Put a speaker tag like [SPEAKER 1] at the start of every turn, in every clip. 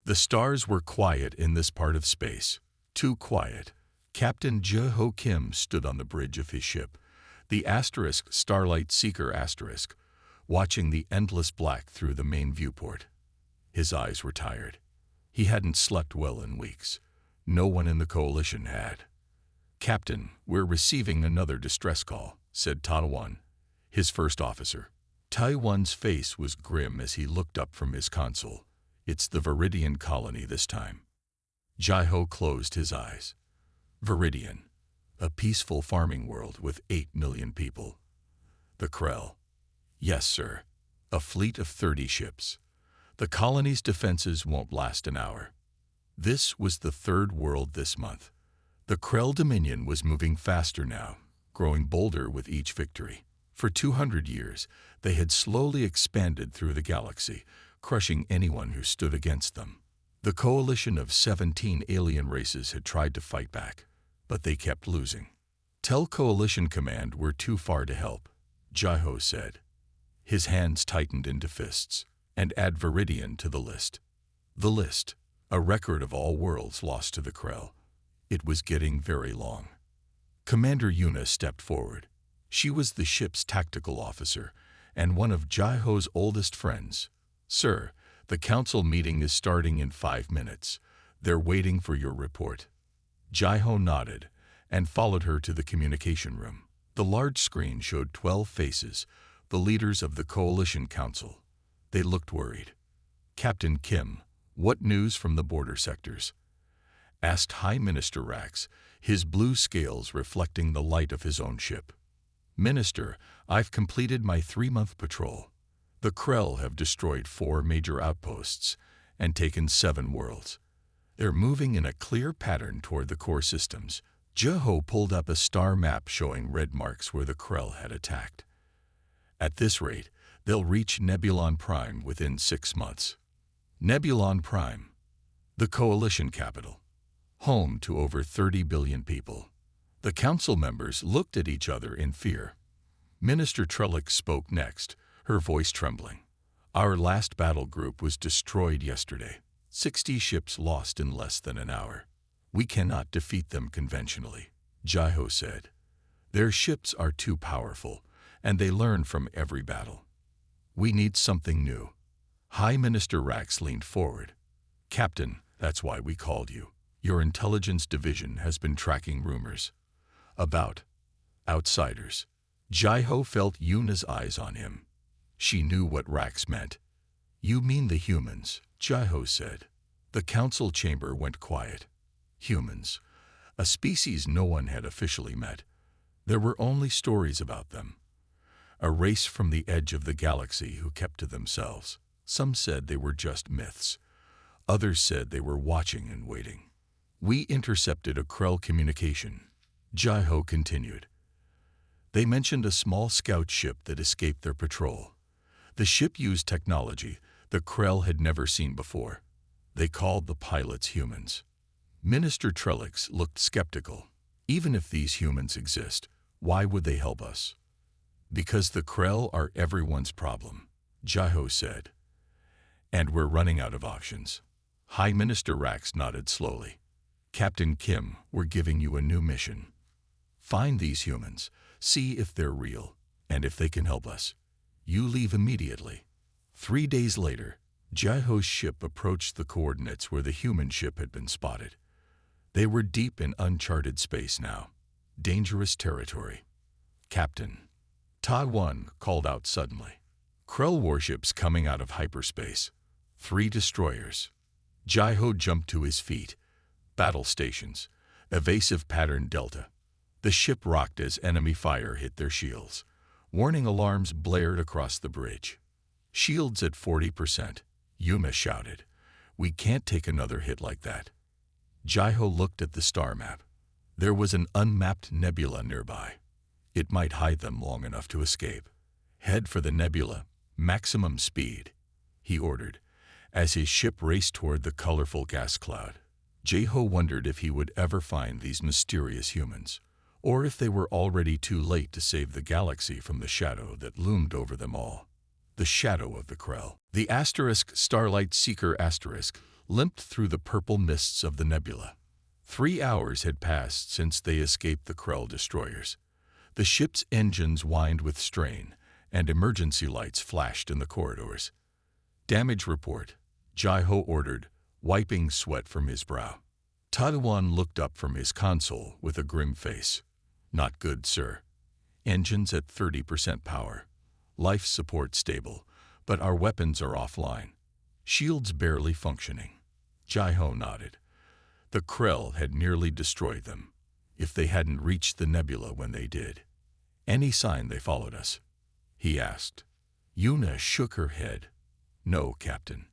[SPEAKER 1] The stars were quiet in this part of space. Too quiet. Captain Je-ho Kim stood on the bridge of his ship, the Starlight Seeker *, watching the endless black through the main viewport. His eyes were tired. He hadn't slept well in weeks. No one in the coalition had. "Captain, we're receiving another distress call," said Taiwan, his first officer. Taiwan's face was grim as he looked up from his console. "It's the Viridian colony this time." Jai-ho closed his eyes. Viridian, a peaceful farming world with 8 million people. The Krell. "Yes, sir. A fleet of 30 ships. The colony's defenses won't last an hour." This was the third world this month. The Krell Dominion was moving faster now, growing bolder with each victory. For 200 years, they had slowly expanded through the galaxy, crushing anyone who stood against them. The coalition of 17 alien races had tried to fight back, but they kept losing. "Tell Coalition Command we're too far to help," Jai-ho said. His hands tightened into fists. "And add Viridian to the list." The list, a record of all worlds lost to the Krell. It was getting very long. Commander Yuna stepped forward. She was the ship's tactical officer and one of Jai-ho's oldest friends. "Sir, the council meeting is starting in 5 minutes. They're waiting for your report." Jai-ho nodded and followed her to the communication room. The large screen showed 12 faces, the leaders of the Coalition Council. They looked worried. "Captain Kim, what news from the border sectors?" asked High Minister Rax, his blue scales reflecting the light of his own ship. "Minister, I've completed my 3-month patrol. The Krell have destroyed 4 major outposts and taken 7 worlds. They're moving in a clear pattern toward the core systems." Je-ho pulled up a star map showing red marks where the Krell had attacked. "At this rate, they'll reach Nebulon Prime within 6 months." Nebulon Prime, the coalition capital, home to over 30 billion people. The council members looked at each other in fear. Minister Trellick spoke next, her voice trembling. "Our last battle group was destroyed yesterday. 60 ships lost in less than an hour. We cannot defeat them conventionally," Jai-ho said. "Their ships are too powerful, and they learn from every battle. We need something new." High Minister Rax leaned forward. "Captain, that's why we called you. Your intelligence division has been tracking rumors about outsiders." Jai-ho felt Yuna's eyes on him. She knew what Rax meant. "You mean the humans," Jai-ho said. The council chamber went quiet. Humans, a species no one had officially met. There were only stories about them. A race from the edge of the galaxy who kept to themselves. Some said they were just myths. Others said they were watching and waiting. "We intercepted a Krell communication," Jai-ho continued. "They mentioned a small scout ship that escaped their patrol. The ship used technology the Krell had never seen before. They called the pilots humans." Minister Trellix looked skeptical. "Even if these humans exist, why would they help us?" "Because the Krell are everyone's problem," Jai-ho said. "And we're running out of options." High Minister Rax nodded slowly. "Captain Kim, we're giving you a new mission. Find these humans, see if they're real, and if they can help us. You leave immediately." 3 days later, Jai-ho's ship approached the coordinates where the human ship had been spotted. They were deep in uncharted space now. Dangerous territory. "Captain," Taiwan called out suddenly. "Krell warships coming out of hyperspace. 3 destroyers." Jai-ho jumped to his feet. "Battle stations. Evasive pattern Delta." The ship rocked as enemy fire hit their shields. Warning alarms blared across the bridge. "Shields at 40%. Yuna shouted. "We can't take another hit like that." Jai-ho looked at the star map. There was an unmapped nebula nearby. It might hide them long enough to escape. "Head for the nebula. Maximum speed," he ordered, as his ship raced toward the colorful gas cloud. Jai-ho wondered if he would ever find these mysterious humans, or if they were already too late to save the galaxy from the shadow that loomed over them all. The shadow of the Krell. The Starlight Seeker limped through the purple mists of the nebula. 3 hours had passed since they escaped the Krell destroyers. The ship's engines whined with strain, and emergency lights flashed in the corridors. "Damage report," Jai-Ho ordered, wiping sweat from his brow. Tadawan looked up from his console with a grim face. "Not good, sir. Engines at 30% power. Life support stable, but our weapons are offline. Shields barely functioning." Jai-Ho nodded. The Krell had nearly destroyed them, if they hadn't reached the nebula when they did. "Any sign they followed us?" he asked. Yuna shook her head. "No, Captain.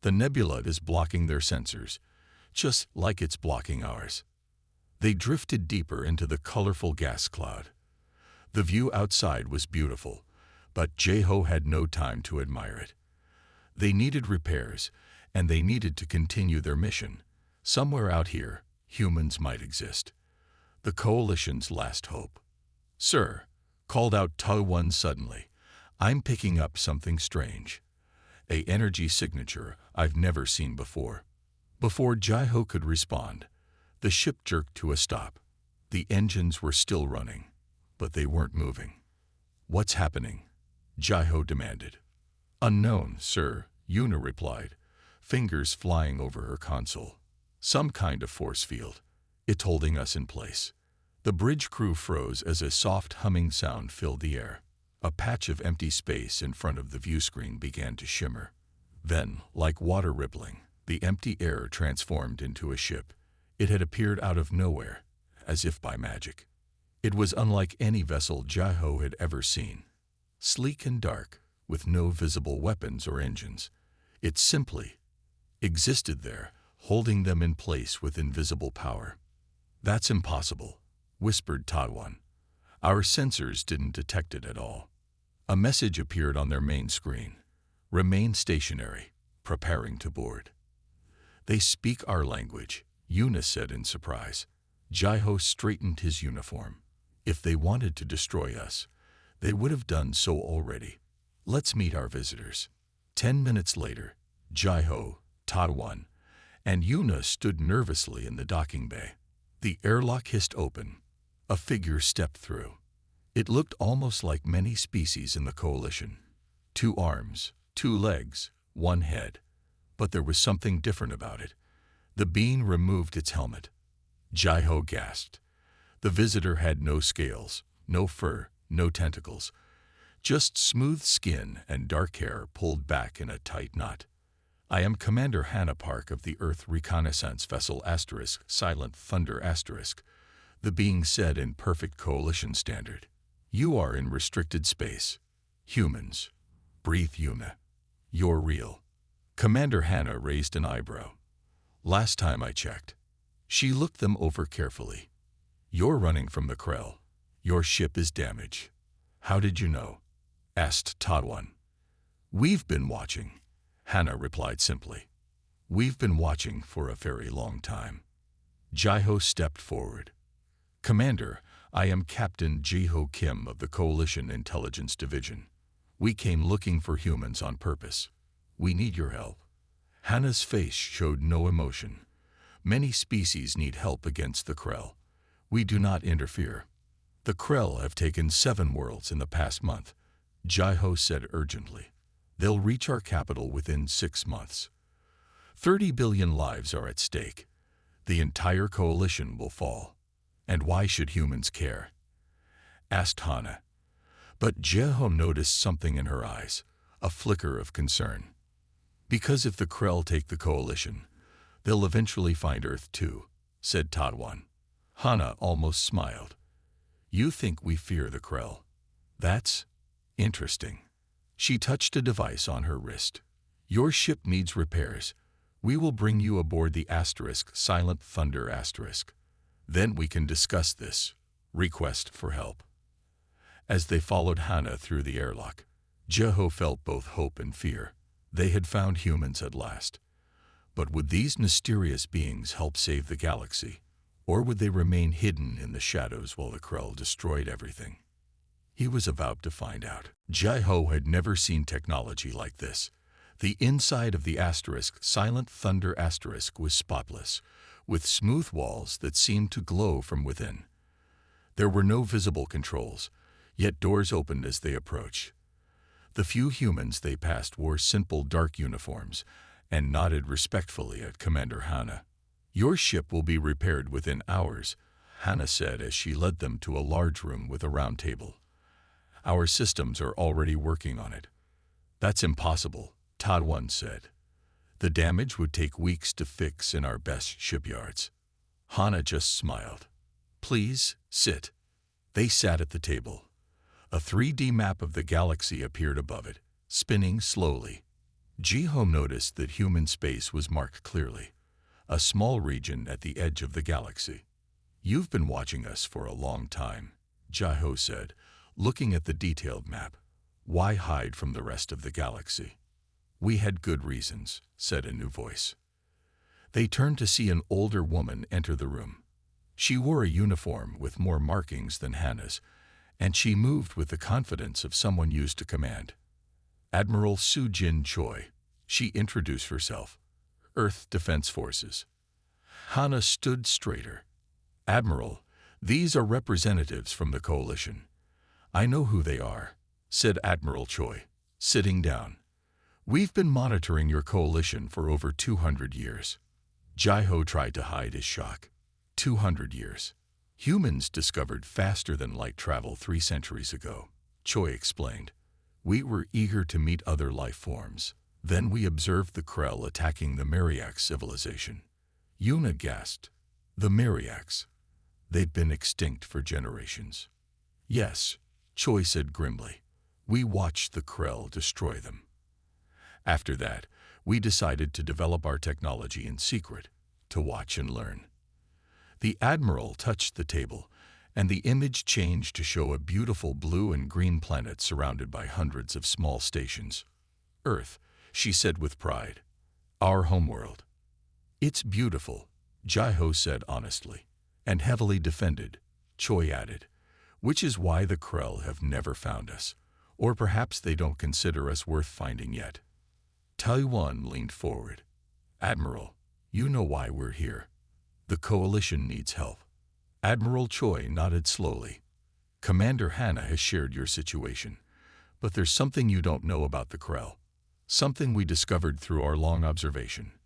[SPEAKER 1] The nebula is blocking their sensors, just like it's blocking ours." They drifted deeper into the colorful gas cloud. The view outside was beautiful, but Jai-Ho had no time to admire it. They needed repairs, and they needed to continue their mission. Somewhere out here, humans might exist. The Coalition's last hope. "Sir," called out Tadawan suddenly, "I'm picking up something strange. A energy signature I've never seen before." Before Jai-Ho could respond, the ship jerked to a stop. The engines were still running, but they weren't moving. "What's happening?" Jai-Ho demanded. "Unknown, sir," Yuna replied, fingers flying over her console. "Some kind of force field. It's holding us in place." The bridge crew froze as a soft humming sound filled the air. A patch of empty space in front of the view screen began to shimmer. Then, like water rippling, the empty air transformed into a ship. It had appeared out of nowhere, as if by magic. It was unlike any vessel Jai-Ho had ever seen. Sleek and dark, with no visible weapons or engines. It simply existed there, holding them in place with invisible power. "That's impossible," whispered Tadawan. "Our sensors didn't detect it at all." A message appeared on their main screen. "Remain stationary, preparing to board." "They speak our language," Yuna said in surprise. Jai-Ho straightened his uniform. "If they wanted to destroy us, they would have done so already. Let's meet our visitors." 10 minutes later, Jai-Ho, Tadawan, and Yuna stood nervously in the docking bay. The airlock hissed open. A figure stepped through. It looked almost like many species in the Coalition. 2 arms, 2 legs, 1 head. But there was something different about it. The being removed its helmet. Jai-Ho gasped. The visitor had no scales, no fur, no tentacles. Just smooth skin and dark hair pulled back in a tight knot. "I am Commander Hannah Park of the Earth Reconnaissance Vessel * Silent Thunder *, the being said in perfect Coalition standard. "You are in restricted space. Humans," breathed Yuna. "You're real." Commander Hannah raised an eyebrow. "Last time I checked." She looked them over carefully. "You're running from the Krell. Your ship is damaged." "How did you know?" asked Tadawan. "We've been watching," Hannah replied simply. "We've been watching for a very long time." Jai-Ho stepped forward. "Commander, I am Captain Ji-Ho Kim of the Coalition Intelligence Division. We came looking for humans on purpose. We need your help." Hannah's face showed no emotion. "Many species need help against the Krell. We do not interfere." "The Krell have taken 7 worlds in the past month," Jai-Ho said urgently. "They'll reach our capital within 6 months. 30 billion lives are at stake. The entire Coalition will fall. And why should humans care?" asked Hannah. But Jai-Ho noticed something in her eyes, a flicker of concern. "Because if the Krell take the Coalition, they'll eventually find Earth too," said Tadawan. Hannah almost smiled. "You think we fear the Krell? That's interesting." She touched a device on her wrist. "Your ship needs repairs. We will bring you aboard the * Silent Thunder *. Then we can discuss this request for help." As they followed Hannah through the airlock, Jai-Ho felt both hope and fear. They had found humans at last. But would these mysterious beings help save the galaxy? Or would they remain hidden in the shadows while the Krell destroyed everything? He was about to find out. Jai-Ho had never seen technology like this. The inside of the asterisk, Silent Thunder asterisk, was spotless, with smooth walls that seemed to glow from within. There were no visible controls, yet doors opened as they approached. The few humans they passed wore simple dark uniforms and nodded respectfully at Commander Hannah. "Your ship will be repaired within hours," Hannah said as she led them to a large room with a round table. "Our systems are already working on it." "That's impossible," Todd once said. "The damage would take weeks to fix in our best shipyards." Hannah just smiled. "Please, sit." They sat at the table. A 3D map of the galaxy appeared above it, spinning slowly. Ji-ho noticed that human space was marked clearly, a small region at the edge of the galaxy. "You've been watching us for a long time," Ji-ho said, looking at the detailed map. "Why hide from the rest of the galaxy?" "We had good reasons," said a new voice. They turned to see an older woman enter the room. She wore a uniform with more markings than Hannah's, and she moved with the confidence of someone used to command. "Admiral Soo-jin Choi," she introduced herself. "Earth Defense Forces." Hannah stood straighter. "Admiral, these are representatives from the coalition." "I know who they are," said Admiral Choi, sitting down. "We've been monitoring your coalition for over 200 years. Ji-ho tried to hide his shock. 200 years. "Humans discovered faster-than-light travel 3 centuries ago," Choi explained. "We were eager to meet other life forms. Then we observed the Krell attacking the Mariax civilization." Yuna gasped. "The Mariax? They'd been extinct for generations." "Yes," Choi said grimly. "We watched the Krell destroy them. After that, we decided to develop our technology in secret, to watch and learn." The Admiral touched the table, and the image changed to show a beautiful blue and green planet surrounded by hundreds of small stations. "Earth," she said with pride. "Our homeworld." "It's beautiful," Ji-ho said honestly. "And heavily defended," Choi added. "Which is why the Krell have never found us. Or perhaps they don't consider us worth finding yet." Taiwan leaned forward. "Admiral, you know why we're here. The coalition needs help." Admiral Choi nodded slowly. "Commander Hannah has shared your situation. But there's something you don't know about the Krell. Something we discovered through our long observation."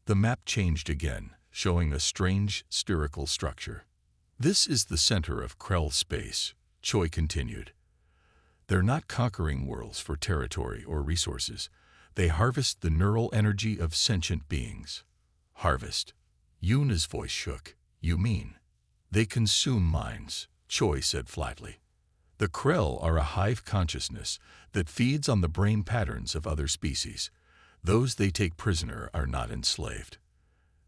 [SPEAKER 1] The map changed again, showing a strange spherical structure. "This is the center of Krell space," Choi continued. "They're not conquering worlds for territory or resources. They harvest the neural energy of sentient beings." "Harvest?" Yuna's voice shook. "You mean?" "They consume minds," Choi said flatly. "The Krell are a hive consciousness that feeds on the brain patterns of other species. Those they take prisoner are not enslaved.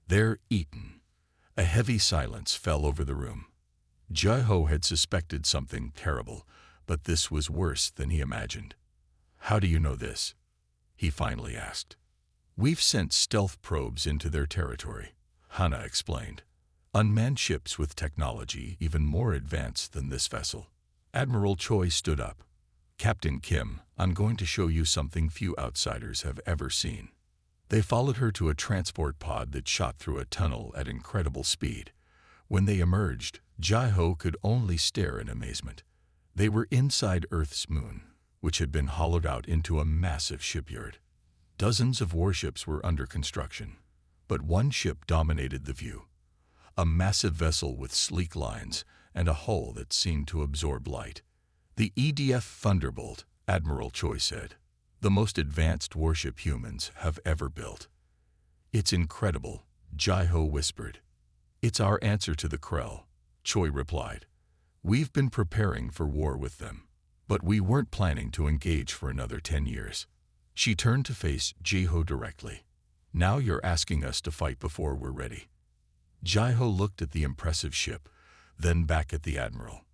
[SPEAKER 1] They're eaten." A heavy silence fell over the room. Ji-ho had suspected something terrible, but this was worse than he imagined. "How do you know this?" he finally asked. "We've sent stealth probes into their territory," Hannah explained. "Unmanned ships with technology even more advanced than this vessel." Admiral Choi stood up. "Captain Kim, I'm going to show you something few outsiders have ever seen." They followed her to a transport pod that shot through a tunnel at incredible speed. When they emerged, Ji-ho could only stare in amazement. They were inside Earth's moon, which had been hollowed out into a massive shipyard. Dozens of warships were under construction, but one ship dominated the view. A massive vessel with sleek lines and a hull that seemed to absorb light. "The EDF Thunderbolt," Admiral Choi said. "The most advanced warship humans have ever built." "It's incredible," Ji-ho whispered. "It's our answer to the Krell," Choi replied. "We've been preparing for war with them, but we weren't planning to engage for another 10 years. She turned to face Ji-ho directly. "Now you're asking us to fight before we're ready." Ji-ho looked at the impressive ship, then back at the Admiral.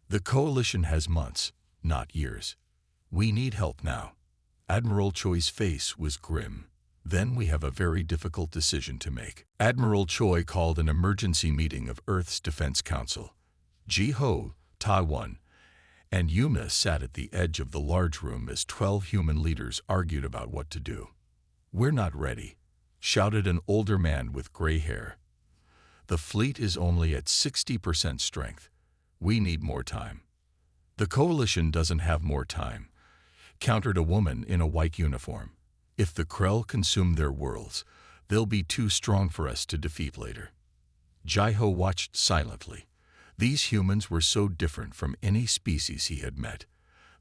[SPEAKER 1] "The coalition has months, not years. We need help now." Admiral Choi's face was grim. "Then we have a very difficult decision to make." Admiral Choi called an emergency meeting of Earth's Defense Council. Ji-ho, Taiwan, and Yuna sat at the edge of the large room as 12 human leaders argued about what to do. "We're not ready," shouted an older man with gray hair. "The fleet is only at 60% strength. We need more time." "The Coalition doesn't have more time," countered a woman in a white uniform. "If the Krell consume their worlds, they'll be too strong for us to defeat later." Jai-Ho watched silently. These humans were so different from any species he had met.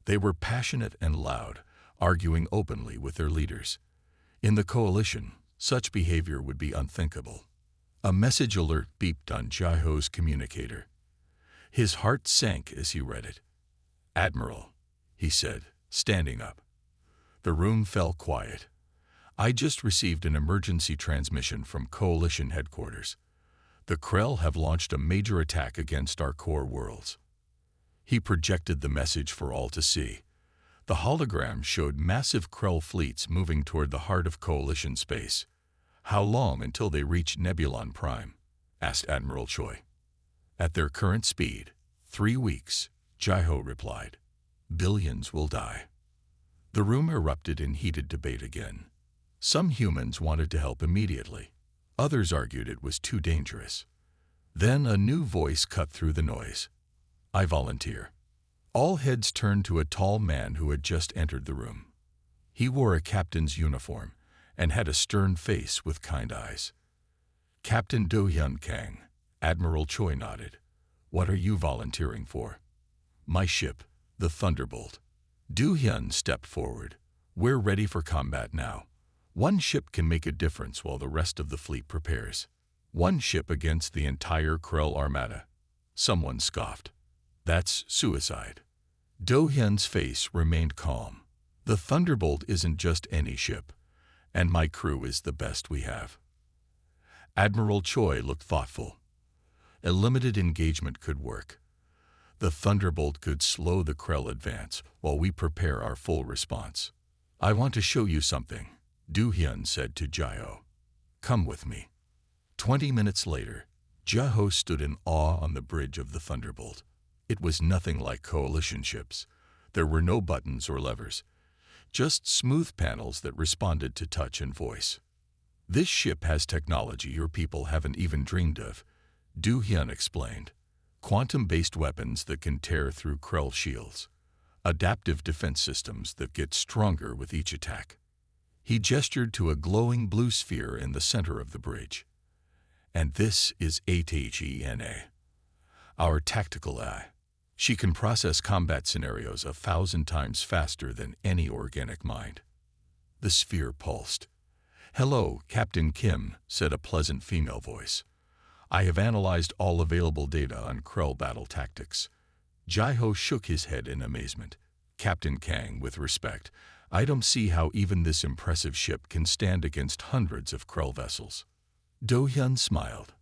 [SPEAKER 1] They were passionate and loud, arguing openly with their leaders. In the Coalition, such behavior would be unthinkable. A message alert beeped on Jai-Ho's communicator. His heart sank as he read it. "Admiral," he said, standing up. The room fell quiet. "I just received an emergency transmission from Coalition headquarters. The Krell have launched a major attack against our core worlds." He projected the message for all to see. The hologram showed massive Krell fleets moving toward the heart of Coalition space. "How long until they reach Nebulon Prime?" asked Admiral Choi. "At their current speed, 3 weeks," Jai-Ho replied. "Billions will die." The room erupted in heated debate again. Some humans wanted to help immediately. Others argued it was too dangerous. Then a new voice cut through the noise. "I volunteer." All heads turned to a tall man who had just entered the room. He wore a captain's uniform and had a stern face with kind eyes. "Captain Do-hyun Kang," Admiral Choi nodded. "What are you volunteering for?" "My ship, the Thunderbolt." Do-hyun stepped forward. "We're ready for combat now. One ship can make a difference while the rest of the fleet prepares." "One ship against the entire Krell armada," someone scoffed. "That's suicide." Do-hyun's face remained calm. "The Thunderbolt isn't just any ship, and my crew is the best we have." Admiral Choi looked thoughtful. "A limited engagement could work. The Thunderbolt could slow the Krell advance while we prepare our full response." "I want to show you something," Do-hyun said to Jai-Ho. "Come with me." 20 minutes later, Jai-Ho stood in awe on the bridge of the Thunderbolt. It was nothing like Coalition ships. There were no buttons or levers, just smooth panels that responded to touch and voice. "This ship has technology your people haven't even dreamed of," Do-hyun explained. "Quantum-based weapons that can tear through Krell shields. Adaptive defense systems that get stronger with each attack." He gestured to a glowing blue sphere in the center of the bridge. "And this is HFY, our tactical eye. She can process combat scenarios 1,000 times faster than any organic mind." The sphere pulsed. "Hello, Captain Kim," said a pleasant female voice. "I have analyzed all available data on Krell battle tactics." Jai-Ho shook his head in amazement. "Captain Kang, with respect, I don't see how even this impressive ship can stand against hundreds of Krell vessels." Do-hyun smiled.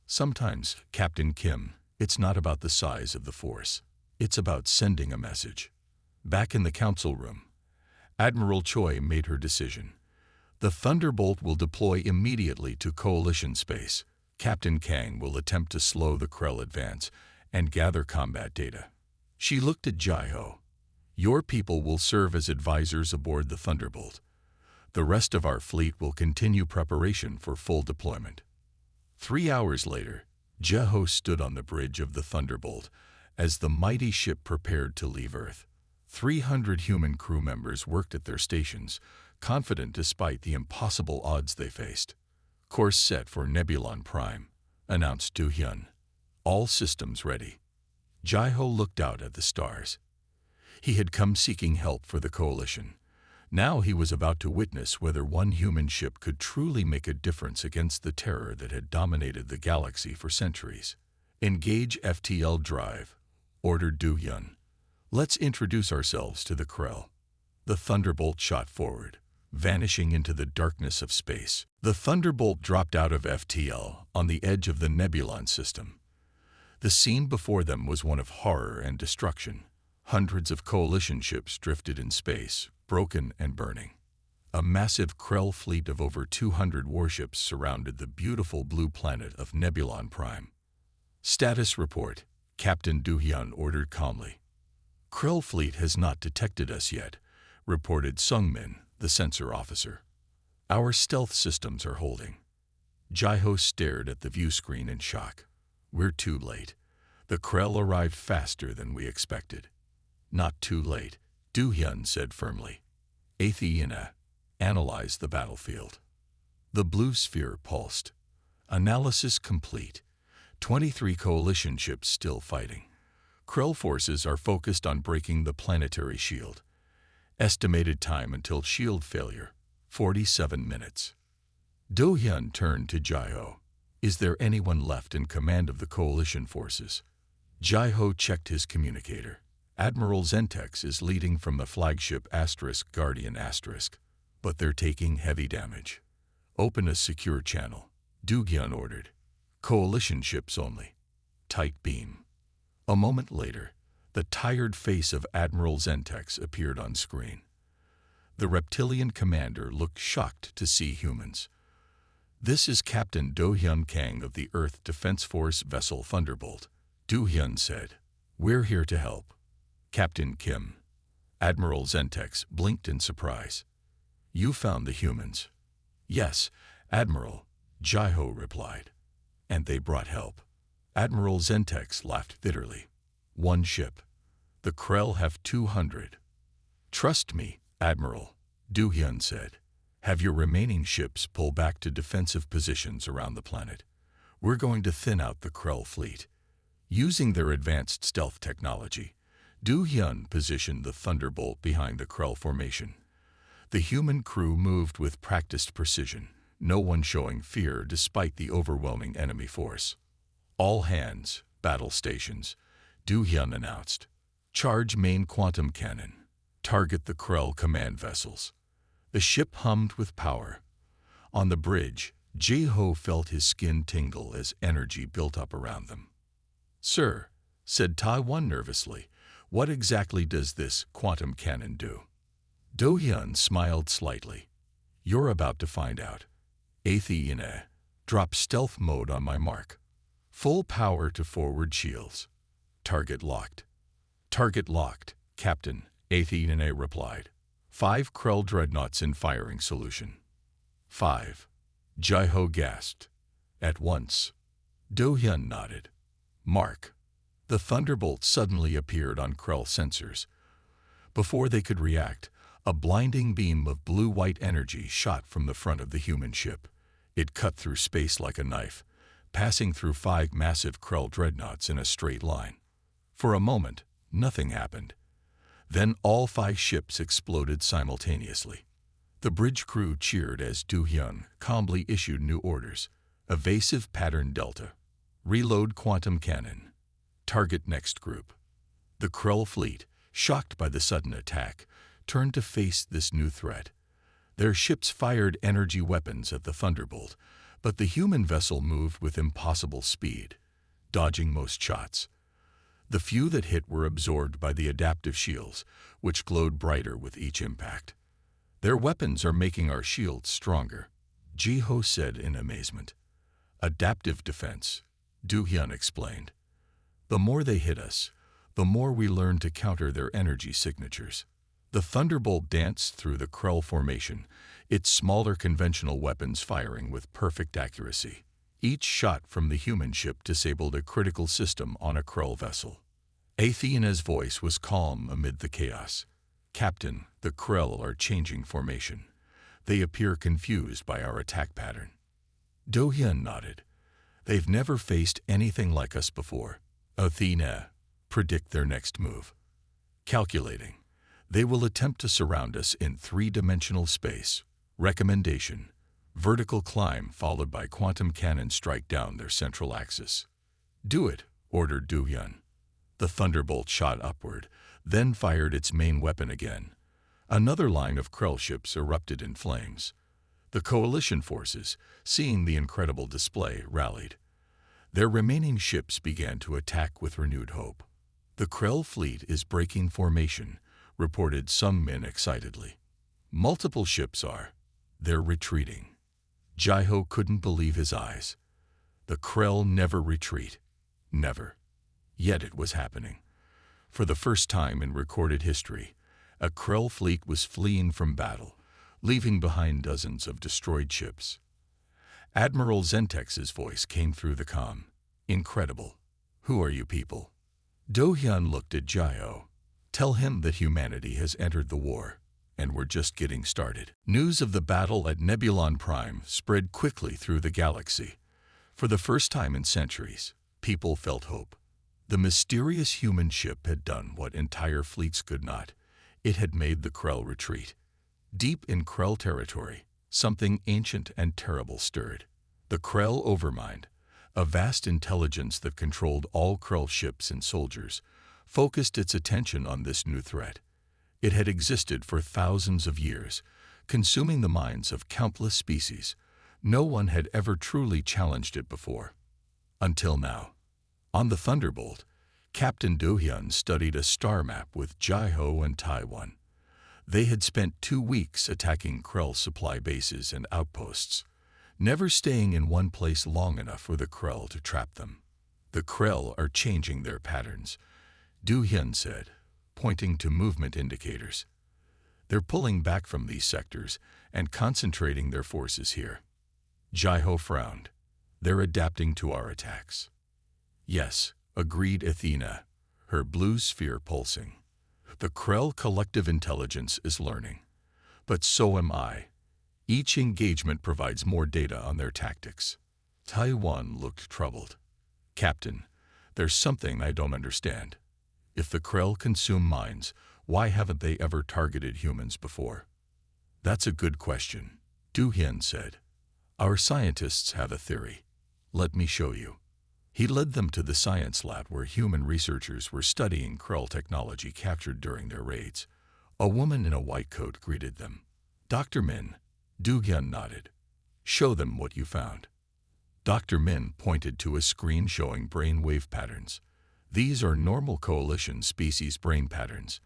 [SPEAKER 1] "Sometimes, Captain Kim, it's not about the size of the force. It's about sending a message." Back in the council room, Admiral Choi made her decision. "The Thunderbolt will deploy immediately to Coalition space. Captain Kang will attempt to slow the Krell advance and gather combat data." She looked at Jai-Ho. "Your people will serve as advisors aboard the Thunderbolt. The rest of our fleet will continue preparation for full deployment." 3 hours later, Jai-Ho stood on the bridge of the Thunderbolt as the mighty ship prepared to leave Earth. 300 human crew members worked at their stations, confident despite the impossible odds they faced. "Course set for Nebulon Prime," announced Do-hyun. "All systems ready." Jai-Ho looked out at the stars. He had come seeking help for the Coalition. Now he was about to witness whether one human ship could truly make a difference against the terror that had dominated the galaxy for centuries. "Engage FTL drive," ordered Do-hyun. "Let's introduce ourselves to the Krell." The Thunderbolt shot forward, vanishing into the darkness of space. The Thunderbolt dropped out of FTL on the edge of the Nebulon system. The scene before them was one of horror and destruction. Hundreds of Coalition ships drifted in space, broken and burning. A massive Krell fleet of over 200 warships surrounded the beautiful blue planet of Nebulon Prime. "Status report," Captain Do-hyun ordered calmly. "Krell fleet has not detected us yet," reported Sung-min, the sensor officer. Our stealth systems are holding. Jaiho stared at the view screen in shock. We're too late. The Krell arrived faster than we expected. Not too late, Du-hyun said firmly. Athena, analyze the battlefield. The blue sphere pulsed. Analysis complete. 23 coalition ships still fighting. Krell forces are focused on breaking the planetary shield. Estimated time until shield failure, 47 minutes. Do-hyun turned to Jaiho. Is there anyone left in command of the coalition forces? Jaiho checked his communicator. Admiral Zentex is leading from the flagship Guardian *, but they're taking heavy damage. Open a secure channel, Du-hyun ordered. Coalition ships only. Tight beam. A moment later, the tired face of Admiral Zentex appeared on screen. The reptilian commander looked shocked to see humans. This is Captain Do-hyun Kang of the Earth Defense Force vessel Thunderbolt, Du-hyun said. We're here to help. Captain Kim. Admiral Zentex blinked in surprise. You found the humans? Yes, Admiral, Jaiho replied. And they brought help. Admiral Zentex laughed bitterly. One ship. The Krell have 200. Trust me, Admiral, Du-hyun said. Have your remaining ships pull back to defensive positions around the planet. We're going to thin out the Krell fleet. Using their advanced stealth technology, Du-hyun positioned the Thunderbolt behind the Krell formation. The human crew moved with practiced precision, no one showing fear despite the overwhelming enemy force. All hands, battle stations, Du-hyun announced. Charge main quantum cannon. Target the Krell command vessels. The ship hummed with power. On the bridge, Jaiho felt his skin tingle as energy built up around them. Sir, said Taiwan nervously, what exactly does this quantum cannon do? Do-hyun smiled slightly. You're about to find out. Athena, drop stealth mode on my mark. Full power to forward shields. Target locked. Target locked, Captain, Athena replied. 5 Krell dreadnoughts in firing solution. 5. Jaiho gasped. At once. Do-hyun nodded. Mark. The Thunderbolt suddenly appeared on Krell sensors. Before they could react, a blinding beam of blue-white energy shot from the front of the human ship. It cut through space like a knife, passing through 5 massive Krell dreadnoughts in a straight line. For a moment, nothing happened. Then all 5 ships exploded simultaneously. The bridge crew cheered as Do-hyun calmly issued new orders. Evasive pattern Delta. Reload quantum cannon. Target next group. The Krell fleet, shocked by the sudden attack, turned to face this new threat. Their ships fired energy weapons at the Thunderbolt, but the human vessel moved with impossible speed, dodging most shots. The few that hit were absorbed by the adaptive shields, which glowed brighter with each impact. Their weapons are making our shields stronger, Jaiho said in amazement. Adaptive defense, Do-hyun explained. The more they hit us, the more we learn to counter their energy signatures. The Thunderbolt danced through the Krell formation, its smaller conventional weapons firing with perfect accuracy. Each shot from the human ship disabled a critical system on a Krell vessel. Athena's voice was calm amid the chaos. Captain, the Krell are changing formation. They appear confused by our attack pattern. Do-hyun nodded. They've never faced anything like us before. Athena, predict their next move. Calculating. They will attempt to surround us in 3-dimensional space. Recommendation. Vertical climb followed by quantum cannon strike down their central axis. Do it, ordered Do-hyun. The Thunderbolt shot upward, then fired its main weapon again. Another line of Krell ships erupted in flames. The coalition forces, seeing the incredible display, rallied. Their remaining ships began to attack with renewed hope. The Krell fleet is breaking formation, reported some men excitedly. Multiple ships are. They're retreating. Jaiho couldn't believe his eyes. The Krell never retreat. Never. Yet it was happening. For the first time in recorded history, a Krell fleet was fleeing from battle, leaving behind dozens of destroyed ships. Admiral Zentex's voice came through the comm. Incredible. Who are you people? Do-hyun looked at Jai-ho. Tell him that humanity has entered the war, and we're just getting started. News of the battle at Nebulon Prime spread quickly through the galaxy. For the first time in centuries, people felt hope. The mysterious human ship had done what entire fleets could not. It had made the Krell retreat. Deep in Krell territory, something ancient and terrible stirred. The Krell Overmind, a vast intelligence that controlled all Krell ships and soldiers, focused its attention on this new threat. It had existed for thousands of years, consuming the minds of countless species. No one had ever truly challenged it before. Until now. On the Thunderbolt, Captain Do-hyun studied a star map with Jai-ho and Taiwan. They had spent 2 weeks attacking Krell supply bases and outposts, never staying in one place long enough for the Krell to trap them. The Krell are changing their patterns, Do-hyun said, pointing to movement indicators. They're pulling back from these sectors and concentrating their forces here. Jai-ho frowned. They're adapting to our attacks. Yes, agreed Athena, her blue sphere pulsing. The Krell collective intelligence is learning. But so am I. Each engagement provides more data on their tactics. Taiwan looked troubled. Captain, there's something I don't understand. If the Krell consume minds, why haven't they ever targeted humans before? That's a good question, Do-hyun said. Our scientists have a theory. Let me show you. He led them to the science lab where human researchers were studying Krell technology captured during their raids. A woman in a white coat greeted them. Dr. Min, Do-hyun nodded. Show them what you found. Dr. Min pointed to a screen showing brainwave patterns. These are normal coalition species brain patterns.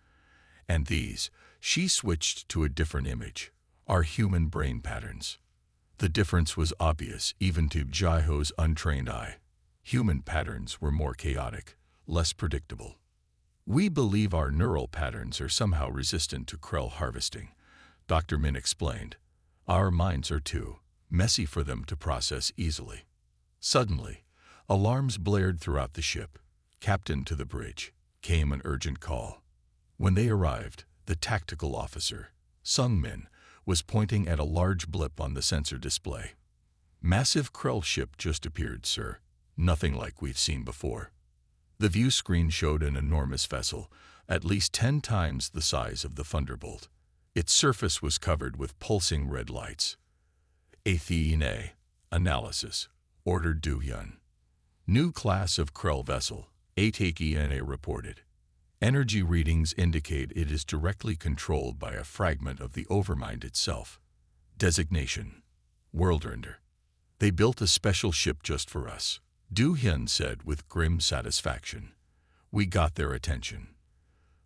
[SPEAKER 1] And these, she switched to a different image, are human brain patterns. The difference was obvious even to Jai-ho's untrained eye. Human patterns were more chaotic, less predictable. We believe our neural patterns are somehow resistant to Krell harvesting, Dr. Min explained. Our minds are too messy for them to process easily. Suddenly, alarms blared throughout the ship. Captain, to the bridge, came an urgent call. When they arrived, the tactical officer, Sung-min, was pointing at a large blip on the sensor display. Massive Krell ship just appeared, sir. Nothing like we've seen before. The view screen showed an enormous vessel, at least 10 times the size of the Thunderbolt. Its surface was covered with pulsing red lights. Athena, analysis, ordered Do-hyun. New class of Krell vessel, Athena reported. Energy readings indicate it is directly controlled by a fragment of the Overmind itself. Designation, Worldrender. They built a special ship just for us, Do-hyun said with grim satisfaction. We got their attention.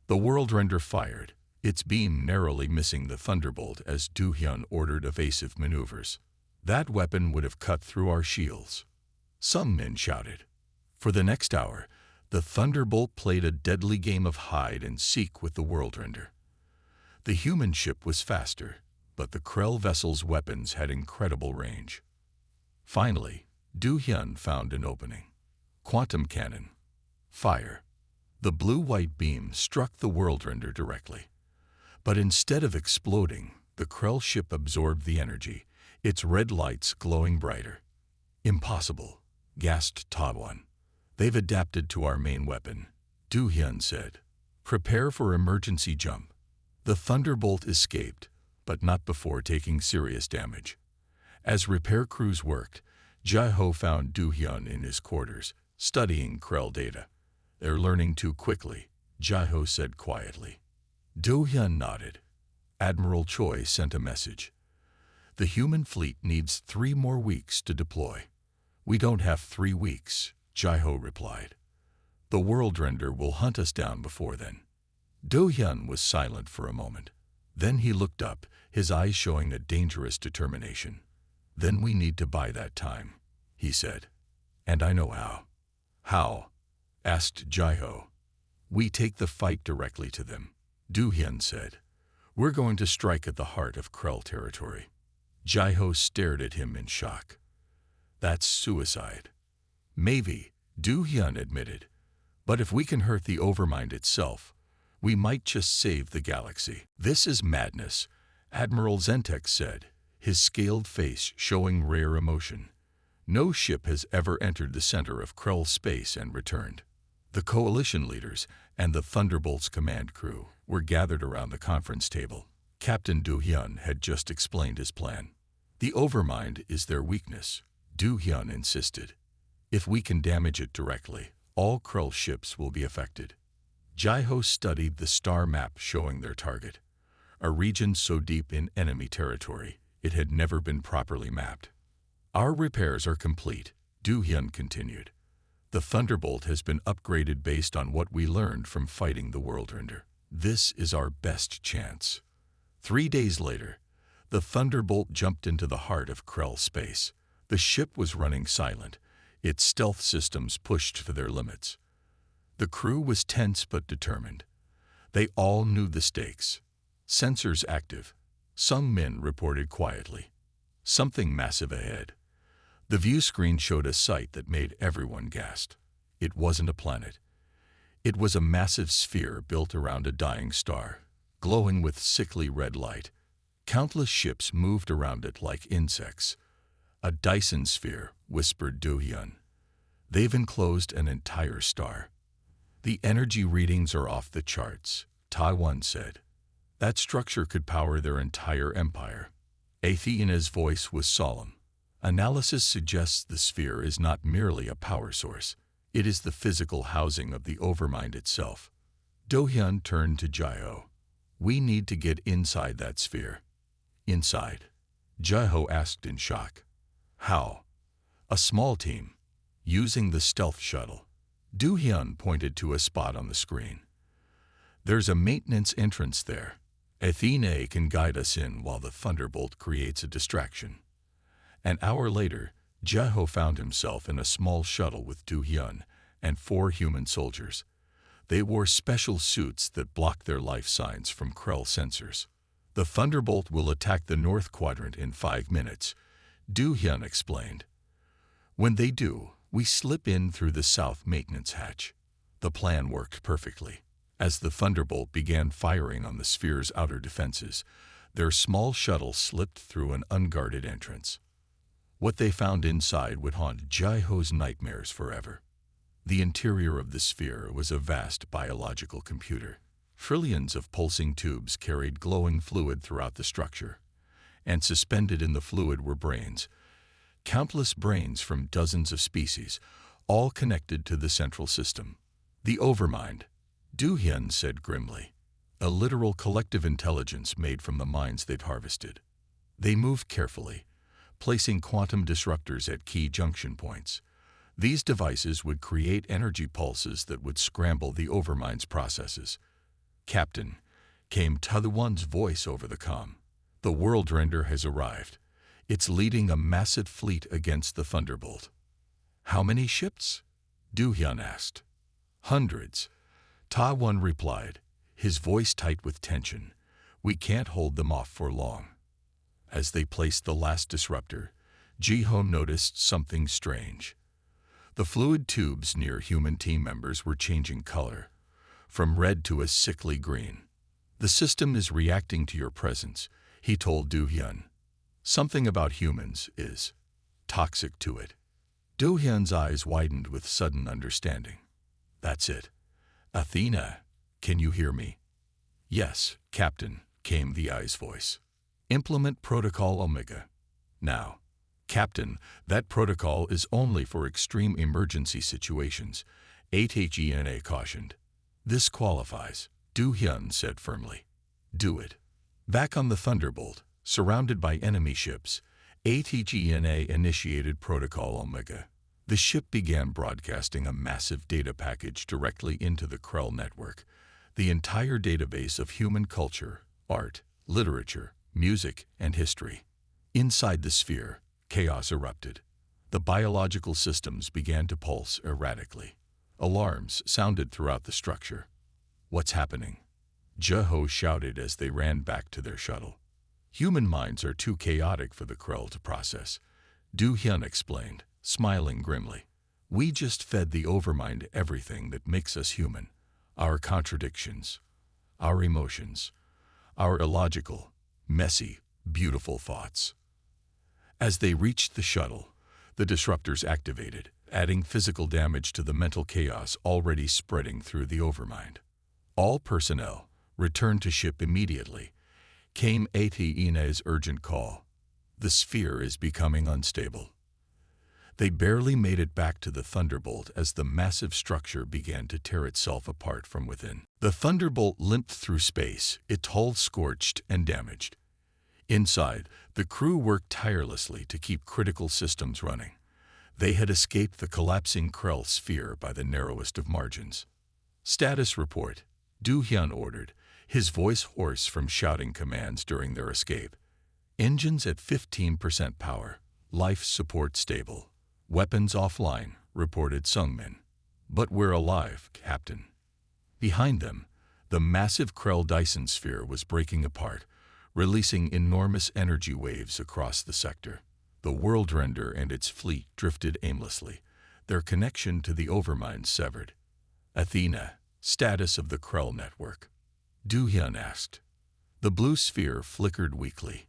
[SPEAKER 1] The Worldrender fired, its beam narrowly missing the Thunderbolt as Do-hyun ordered evasive maneuvers. That weapon would have cut through our shields. Some men shouted. For the next hour, the Thunderbolt played a deadly game of hide and seek with the Worldrender. The human ship was faster, but the Krell vessel's weapons had incredible range. Finally, Do-hyun found an opening. Quantum cannon. Fire. The blue-white beam struck the Worldrender directly. But instead of exploding, the Krell ship absorbed the energy, its red lights glowing brighter. Impossible, gasped Taiwan. They've adapted to our main weapon, Do-hyun said. Prepare for emergency jump. The Thunderbolt escaped, but not before taking serious damage. As repair crews worked, Jai-ho found Do-hyun in his quarters, studying Krell data. They're learning too quickly, Jai-ho said quietly. Do-hyun nodded. Admiral Choi sent a message. The human fleet needs 3 more weeks to deploy. We don't have 3 weeks, Jai-ho replied. The Worldrender will hunt us down before then. Do-hyun was silent for a moment. Then he looked up, his eyes showing a dangerous determination. Then we need to buy that time, he said. And I know how. How? Asked Jai-ho. We take the fight directly to them, Do-hyun said. We're going to strike at the heart of Krell territory. Jaiho stared at him in shock. That's suicide. Maybe, Du Hyun admitted. But if we can hurt the Overmind itself, we might just save the galaxy. This is madness, Admiral Zentek said, his scaled face showing rare emotion. No ship has ever entered the center of Krell space and returned. The coalition leaders and the Thunderbolt's command crew were gathered around the conference table. Captain Du Hyun had just explained his plan. The Overmind is their weakness, Du Hyun insisted. If we can damage it directly, all Krell ships will be affected. Jaiho studied the star map showing their target, a region so deep in enemy territory it had never been properly mapped. Our repairs are complete, Du Hyun continued. The Thunderbolt has been upgraded based on what we learned from fighting the Worldrender. This is our best chance. 3 days later, the Thunderbolt jumped into the heart of Krell space. The ship was running silent, its stealth systems pushed to their limits. The crew was tense but determined. They all knew the stakes. Sensors active. Some men reported quietly. Something massive ahead. The view screen showed a sight that made everyone gasp. It wasn't a planet. It was a massive sphere built around a dying star, glowing with sickly red light. Countless ships moved around it like insects. A Dyson sphere, whispered Du Hyun. They've enclosed an entire star. The energy readings are off the charts, Taiwan said. That structure could power their entire empire. Athena's voice was solemn. Analysis suggests the sphere is not merely a power source. It is the physical housing of the Overmind itself. Do Hyun turned to Jaiho. We need to get inside that sphere. Inside? Jaiho asked in shock. How? A small team, using the stealth shuttle. Du Hyun pointed to a spot on the screen. There's a maintenance entrance there. Athena can guide us in while the Thunderbolt creates a distraction. An hour later, Jaiho found himself in a small shuttle with Du Hyun and 4 human soldiers. They wore special suits that blocked their life signs from Krell sensors. The Thunderbolt will attack the North Quadrant in 5 minutes, Du Hyun explained. When they do, we slip in through the south maintenance hatch. The plan worked perfectly. As the Thunderbolt began firing on the sphere's outer defenses, their small shuttle slipped through an unguarded entrance. What they found inside would haunt Jaiho's nightmares forever. The interior of the sphere was a vast biological computer. Trillions of pulsing tubes carried glowing fluid throughout the structure, and suspended in the fluid were brains. Countless brains from dozens of species, all connected to the central system. The Overmind, Du Hyun said grimly, a literal collective intelligence made from the minds they'd harvested. They moved carefully, placing quantum disruptors at key junction points. These devices would create energy pulses that would scramble the Overmind's processes. Captain, came Taiwan's voice over the comm. The Worldrender has arrived. It's leading a massive fleet against the Thunderbolt. How many ships? Du Hyun asked. Hundreds. Taiwan replied, his voice tight with tension. We can't hold them off for long. As they placed the last disruptor, Jaiho noticed something strange. The fluid tubes near human team members were changing color, from red to a sickly green. The system is reacting to your presence, he told Du Hyun. Something about humans is toxic to it. Du Hyun's eyes widened with sudden understanding. That's it. Athena, can you hear me? Yes, Captain, came the eye's voice. Implement Protocol Omega. Now. Captain, that protocol is only for extreme emergency situations, HFY cautioned. This qualifies, Du Hyun said firmly. Do it. Back on the Thunderbolt, surrounded by enemy ships, HFY initiated Protocol Omega. The ship began broadcasting a massive data package directly into the Krell network, the entire database of human culture, art, literature, music, and history. Inside the sphere, chaos erupted. The biological systems began to pulse erratically. Alarms sounded throughout the structure. What's happening? Jeho shouted as they ran back to their shuttle. Human minds are too chaotic for the Krell to process, Du Hyun explained, smiling grimly. We just fed the overmind everything that makes us human. Our contradictions, our emotions, our illogical, messy, beautiful thoughts. As they reached the shuttle, the disruptors activated, adding physical damage to the mental chaos already spreading through the overmind. All personnel, return to ship immediately, came Ine's urgent call. The sphere is becoming unstable. They barely made it back to the Thunderbolt as the massive structure began to tear itself apart from within. The Thunderbolt limped through space, its hull scorched and damaged. Inside, the crew worked tirelessly to keep critical systems running. They had escaped the collapsing Krell sphere by the narrowest of margins. Status report, Du Hyun ordered, his voice hoarse from shouting commands during their escape. Engines at 15% power. Life support stable. Weapons offline, reported Sungmin. But we're alive, Captain. Behind them, the massive Krell Dyson sphere was breaking apart, releasing enormous energy waves across the sector. The Worldrender and its fleet drifted aimlessly, their connection to the Overmind severed. Athena, status of the Krell network. Du Hyun asked. The blue sphere flickered weakly.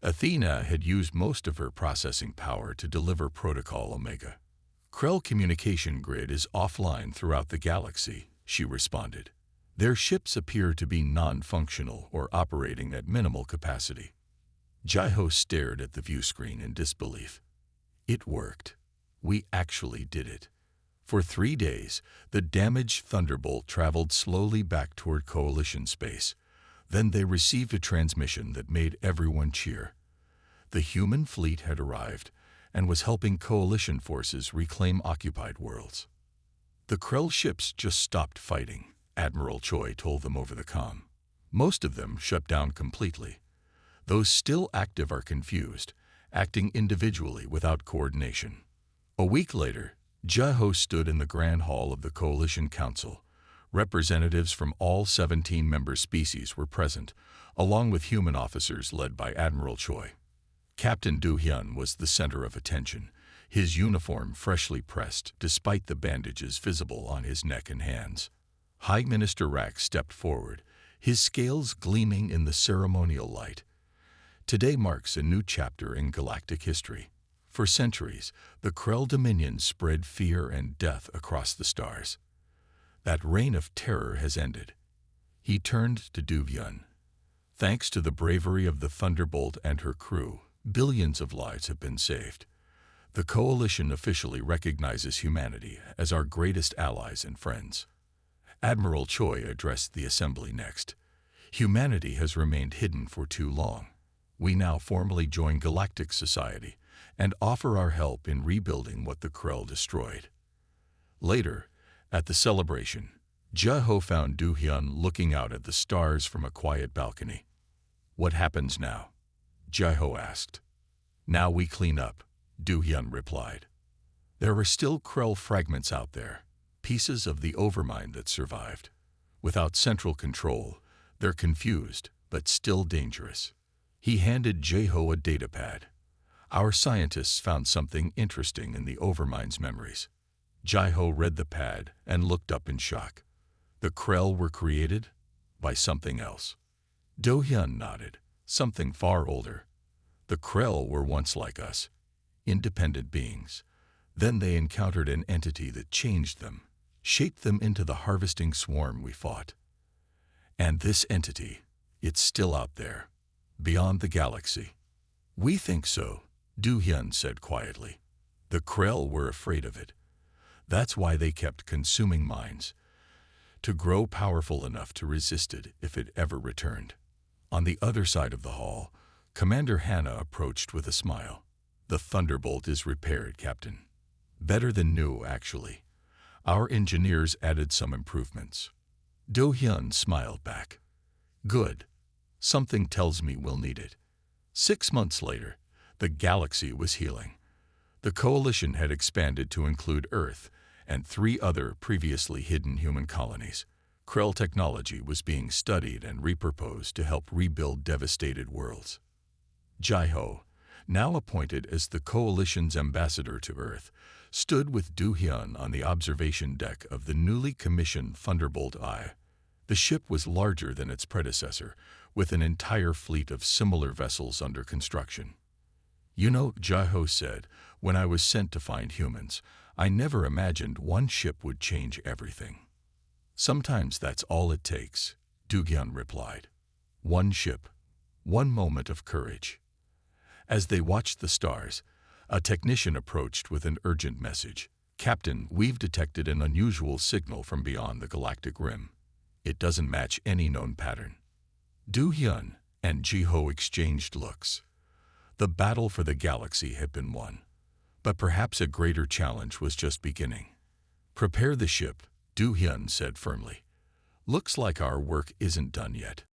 [SPEAKER 1] Athena had used most of her processing power to deliver Protocol Omega. Krell communication grid is offline throughout the galaxy, she responded. Their ships appear to be non-functional or operating at minimal capacity. Jeho stared at the viewscreen in disbelief. It worked. We actually did it. For 3 days, the damaged Thunderbolt traveled slowly back toward Coalition space. Then they received a transmission that made everyone cheer. The human fleet had arrived and was helping Coalition forces reclaim occupied worlds. The Krell ships just stopped fighting, Admiral Choi told them over the comm. Most of them shut down completely. Those still active are confused, acting individually without coordination. A week later, Jeho stood in the Grand Hall of the Coalition Council. Representatives from all 17 member species were present, along with human officers led by Admiral Choi. Captain Du Hyun was the center of attention, his uniform freshly pressed despite the bandages visible on his neck and hands. High Minister Rak stepped forward, his scales gleaming in the ceremonial light. Today marks a new chapter in galactic history. For centuries, the Krell Dominion spread fear and death across the stars. That reign of terror has ended. He turned to Du Hyun. Thanks to the bravery of the Thunderbolt and her crew, billions of lives have been saved. The Coalition officially recognizes humanity as our greatest allies and friends. Admiral Choi addressed the assembly next. Humanity has remained hidden for too long. We now formally join galactic society and offer our help in rebuilding what the Krell destroyed. Later, at the celebration, Jeho found Du Hyun looking out at the stars from a quiet balcony. What happens now? Jeho asked. Now we clean up, Du Hyun replied. There are still Krell fragments out there, pieces of the Overmind that survived. Without central control, they're confused, but still dangerous. He handed Jeho a datapad. Our scientists found something interesting in the Overmind's memories. Jeho read the pad and looked up in shock. The Krell were created by something else. Du Hyun nodded, something far older. The Krell were once like us, independent beings. Then they encountered an entity that changed them, shaped them into the harvesting swarm we fought. And this entity, it's still out there, beyond the galaxy. We think so, Du Hyun said quietly. The Krell were afraid of it. That's why they kept consuming minds, to grow powerful enough to resist it if it ever returned. On the other side of the hall, Commander Hannah approached with a smile. The Thunderbolt is repaired, Captain. Better than new, actually. Our engineers added some improvements. Du Hyun smiled back. Good. Something tells me we'll need it. 6 months later, the galaxy was healing. The Coalition had expanded to include Earth and 3 other previously hidden human colonies. Krell technology was being studied and repurposed to help rebuild devastated worlds. Jai-Ho, now appointed as the Coalition's ambassador to Earth, stood with Do-hyun on the observation deck of the newly commissioned Thunderbolt I. The ship was larger than its predecessor, with an entire fleet of similar vessels under construction. "You know," Jai-Ho said, "when I was sent to find humans, I never imagined one ship would change everything." "Sometimes that's all it takes," Do-hyun replied. "One ship, one moment of courage." As they watched the stars, a technician approached with an urgent message. "Captain, we've detected an unusual signal from beyond the galactic rim. It doesn't match any known pattern." Do-hyun and Jai-Ho exchanged looks. The battle for the galaxy had been won, but perhaps a greater challenge was just beginning. "Prepare the ship," Do-hyun said firmly. "Looks like our work isn't done yet."